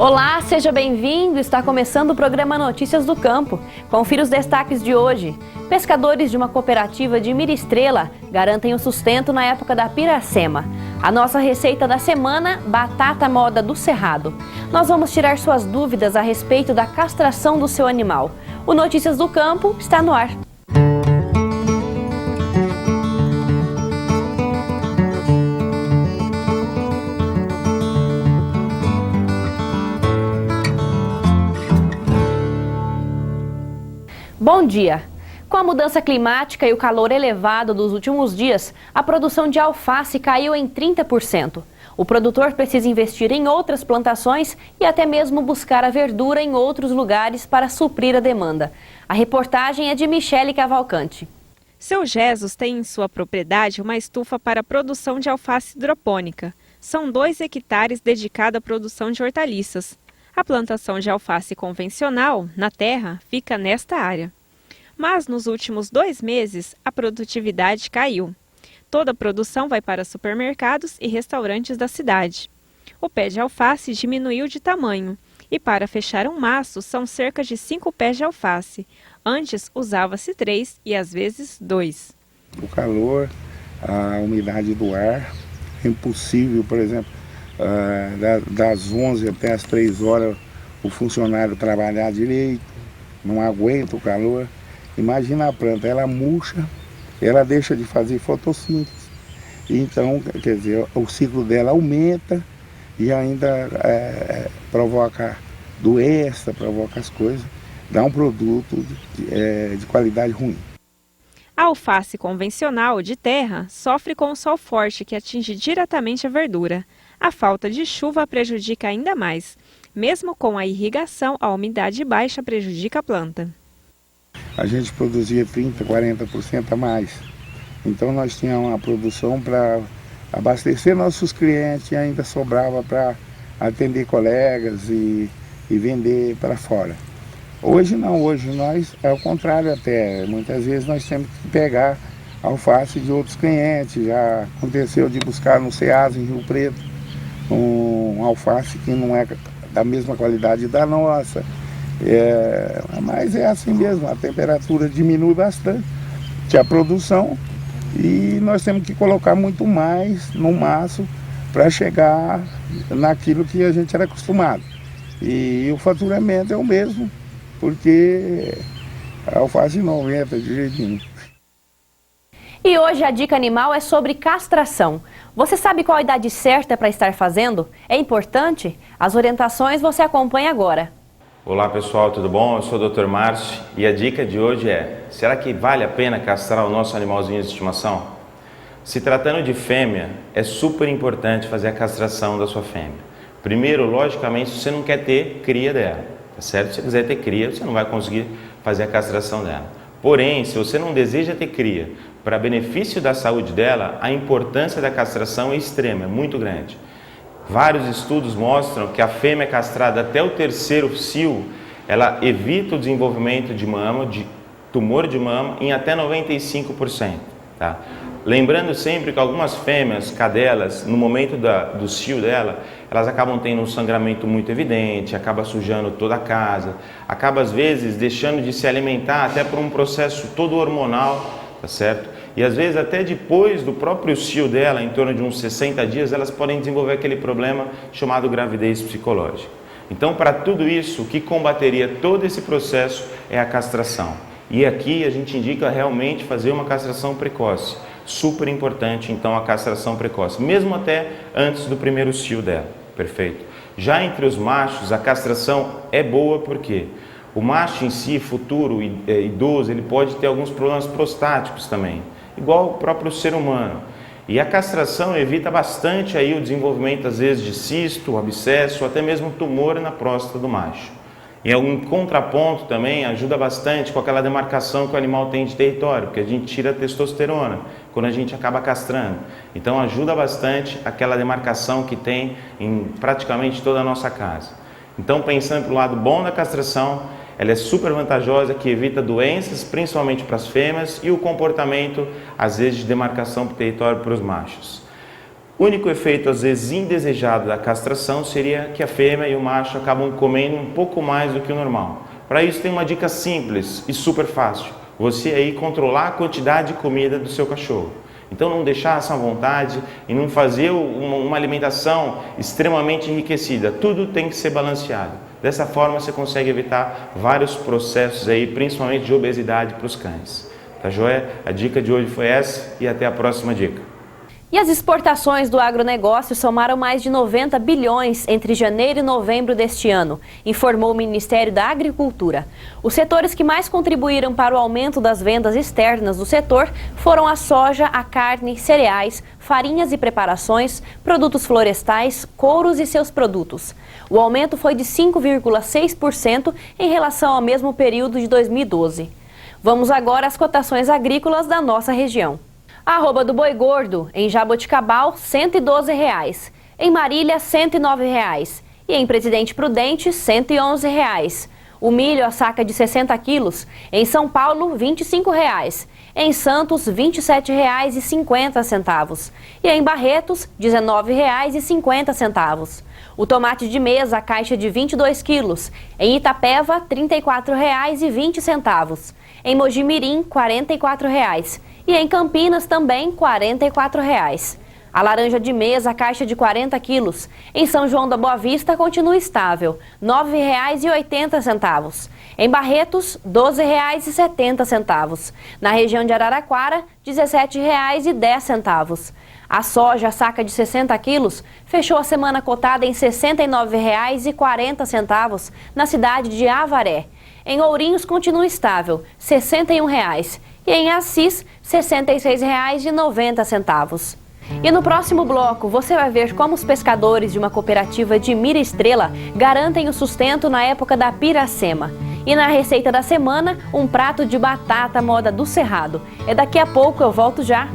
Olá, seja bem-vindo. Está começando o programa Notícias do Campo. Confira os destaques de hoje. Pescadores de uma cooperativa de Mira Estrela garantem o sustento na época da piracema. A nossa receita da semana, batata moda do Cerrado. Nós vamos tirar suas dúvidas a respeito da castração do seu animal. O Notícias do Campo está no ar. Bom dia! Com a mudança climática e o calor elevado dos últimos dias, a produção de alface caiu em 30%. O produtor precisa investir em outras plantações e até mesmo buscar a verdura em outros lugares para suprir a demanda. A reportagem é de Michele Cavalcante. Seu Jesus tem em sua propriedade uma estufa para a produção de alface hidropônica. São 2 hectares dedicados à produção de hortaliças. A plantação de alface convencional, na terra, fica nesta área. Mas nos últimos 2 meses, a produtividade caiu. Toda a produção vai para supermercados e restaurantes da cidade. O pé de alface diminuiu de tamanho e para fechar um maço são cerca de 5 pés de alface. Antes usava-se 3 e às vezes 2. O calor, a umidade do ar, é impossível, por exemplo, das 11 até as 3 horas o funcionário trabalhar direito, não aguenta o calor. Imagina a planta, ela murcha, ela deixa de fazer fotossíntese. Então, quer dizer, o ciclo dela aumenta e ainda provoca doença, provoca as coisas, dá um produto de qualidade ruim. A alface convencional de terra sofre com o sol forte que atinge diretamente a verdura. A falta de chuva prejudica ainda mais. Mesmo com a irrigação, a umidade baixa prejudica a planta. A gente produzia 30%, 40% a mais. Então nós tínhamos uma produção para abastecer nossos clientes e ainda sobrava para atender colegas e vender para fora. Hoje não, hoje nós é o contrário até. Muitas vezes nós temos que pegar alface de outros clientes. Já aconteceu de buscar no Ceasa, em Rio Preto, um alface que não é da mesma qualidade da nossa. Mas é assim mesmo, a temperatura diminui bastante a produção e nós temos que colocar muito mais no maço para chegar naquilo que a gente era acostumado. E o faturamento é o mesmo, porque a alface não aumenta de jeito nenhum. E hoje a dica animal é sobre castração. Você sabe qual a idade certa para estar fazendo? É importante? As orientações você acompanha agora. Olá pessoal, tudo bom? Eu sou o Dr. Márcio e a dica de hoje é: será que vale a pena castrar o nosso animalzinho de estimação? Se tratando de fêmea, é super importante fazer a castração da sua fêmea. Primeiro, logicamente, você não quer ter cria dela, tá certo? Se você quiser ter cria, você não vai conseguir fazer a castração dela. Porém, se você não deseja ter cria, para benefício da saúde dela, a importância da castração é extrema, é muito grande. Vários estudos mostram que a fêmea castrada até o 3º cio, ela evita o desenvolvimento de mama, de tumor de mama, em até 95%. Tá? Lembrando sempre que algumas fêmeas, cadelas, no momento do cio dela, elas acabam tendo um sangramento muito evidente, acaba sujando toda a casa, acaba às vezes deixando de se alimentar até por um processo todo hormonal, tá certo? E às vezes até depois do próprio cio dela, em torno de uns 60 dias, elas podem desenvolver aquele problema chamado gravidez psicológica. Então, para tudo isso, o que combateria todo esse processo é a castração. E aqui a gente indica realmente fazer uma castração precoce. Super importante, então, a castração precoce, mesmo até antes do primeiro cio dela. Perfeito? Já entre os machos, a castração é boa porque o macho em si, futuro, idoso, ele pode ter alguns problemas prostáticos também, igual o próprio ser humano. E a castração evita bastante aí o desenvolvimento, às vezes, de cisto, abscesso, até mesmo tumor na próstata do macho. E um contraponto também ajuda bastante com aquela demarcação que o animal tem de território, porque a gente tira a testosterona quando a gente acaba castrando. Então ajuda bastante aquela demarcação que tem em praticamente toda a nossa casa. Então, pensando pelo lado bom da castração, ela é super vantajosa, que evita doenças, principalmente para as fêmeas, e o comportamento, às vezes, de demarcação para o território para os machos. O único efeito, às vezes, indesejado da castração seria que a fêmea e o macho acabam comendo um pouco mais do que o normal. Para isso tem uma dica simples e super fácil. Você aí controlar a quantidade de comida do seu cachorro. Então não deixar essa vontade e não fazer uma alimentação extremamente enriquecida. Tudo tem que ser balanceado. Dessa forma você consegue evitar vários processos aí, principalmente de obesidade para os cães. Tá joia? A dica de hoje foi essa e até a próxima dica. E as exportações do agronegócio somaram mais de 90 bilhões entre janeiro e novembro deste ano, informou o Ministério da Agricultura. Os setores que mais contribuíram para o aumento das vendas externas do setor foram a soja, a carne, cereais, farinhas e preparações, produtos florestais, couros e seus produtos. O aumento foi de 5,6% em relação ao mesmo período de 2012. Vamos agora às cotações agrícolas da nossa região. A arroba do boi gordo, em Jaboticabal, R$ 112,00. Em Marília, R$ 109,00. E em Presidente Prudente, R$ 111,00. O milho, a saca de 60 quilos, em São Paulo, R$ 25,00. Em Santos, R$ 27,50. E em Barretos, R$ 19,50. O tomate de mesa, a caixa de 22 quilos, em Itapeva, R$ 34,20. Em Mojimirim, R$ 44,00. E em Campinas também R$ 44,00. A laranja de mesa, a caixa de 40 quilos, em São João da Boa Vista continua estável, R$ 9,80. Em Barretos, R$ 12,70. Na região de Araraquara, R$ 17,10. A soja, a saca de 60 quilos, fechou a semana cotada em R$ 69,40 na cidade de Avaré. Em Ourinhos continua estável, R$ 61,00. E em Assis, R$ 66,90. E no próximo bloco, você vai ver como os pescadores de uma cooperativa de Mira Estrela garantem o sustento na época da Piracema. E na receita da semana, um prato de batata moda do Cerrado. É daqui a pouco, eu volto já.